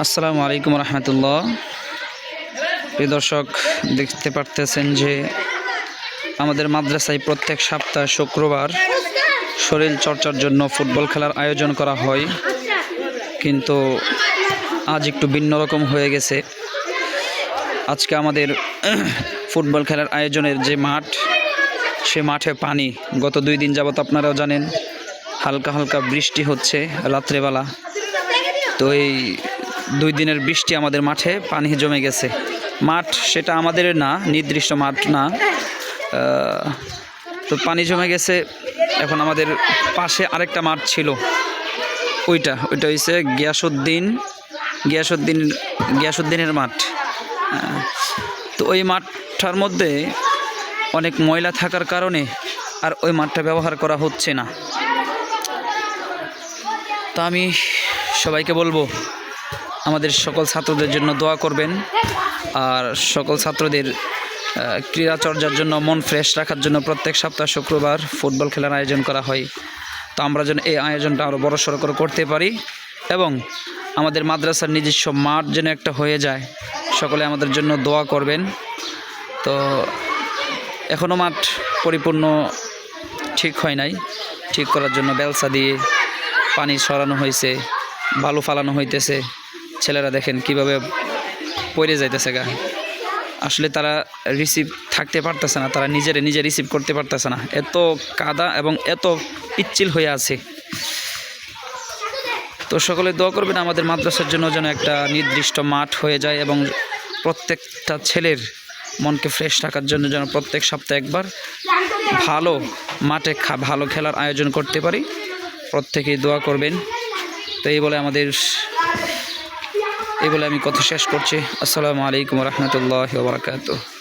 আসসালামু আলাইকুম রহমতুল্লাহ। প্রিয় দর্শক, দেখতে পারতেছেন যে আমাদের মাদ্রাসায় প্রত্যেক সপ্তাহ শুক্রবার শরীর চর্চার জন্য ফুটবল খেলার আয়োজন করা হয়, কিন্তু আজ একটু ভিন্ন রকম হয়ে গেছে। আজকে আমাদের ফুটবল খেলার আয়োজনের যে মাঠ, সে মাঠে পানি। গত 2 দিন যাবত আপনারাও জানেন হালকা হালকা বৃষ্টি হচ্ছে রাত্রেবেলা। তো এই 2 দিনের বৃষ্টি আমাদের মাঠে পানি জমে গেছে। মাঠ সেটা আমাদের না, নির্দিষ্ট মাঠ না, তো পানি জমে গেছে। এখন আমাদের পাশে আরেকটা মাঠ ছিল, ওইটা হয়েছে গিয়াসউদ্দিনের মাঠ। তো ওই মাঠটার মধ্যে অনেক ময়লা থাকার কারণে আর ওই মাঠটা ব্যবহার করা হচ্ছে না। তো আমি সবাইকে বলবো আমাদের সকল ছাত্রদের জন্য দোয়া করবেন, আর সকল ছাত্রদের ক্রীড়াচর্চার জন্য, মন ফ্রেশ রাখার জন্য প্রত্যেক সপ্তাহ শুক্রবার ফুটবল খেলার আয়োজন করা হয়। তো আমরা যেন এই আয়োজনটা আরও বড়সড় করে করতে পারি এবং আমাদের মাদ্রাসার নিজস্ব মাঠ যেন একটা হয়ে যায়। সকলে আমাদের জন্য দোয়া করবেন। তো এখনও মাঠ পরিপূর্ণ ঠিক হয় নাই, ঠিক করার জন্য বেলসা দিয়ে পানি সরানো হয়েছে, বালু ফালানো হইতেছে। ছেলেরা দেখেন কিভাবে পড়ে যাইতেছে গা। আসলে তারা রিসিভ থাকতে পারতেছে না, তারা নিজে রিসিভ করতে পারতেছে না, এত কাদা এবং এত পিচ্ছিল হয়ে আছে। তো সকলে দোয়া করবেন আমাদের মাদ্রাসার জন্য যেন একটা নির্দিষ্ট মাঠ হয়ে যায় এবং প্রত্যেকটা ছেলের মনকে ফ্রেশ রাখার জন্য যেন প্রত্যেক সপ্তাহে একবার ভালো মাঠে ভালো খেলার আয়োজন করতে পারি। প্রত্যেকেই দোয়া করবেন। তো এই বলে আমি কথা শেষ করছি। আসসালামু আলাইকুম রহমতুল্লাহি ওয়া বারাকাতুহু।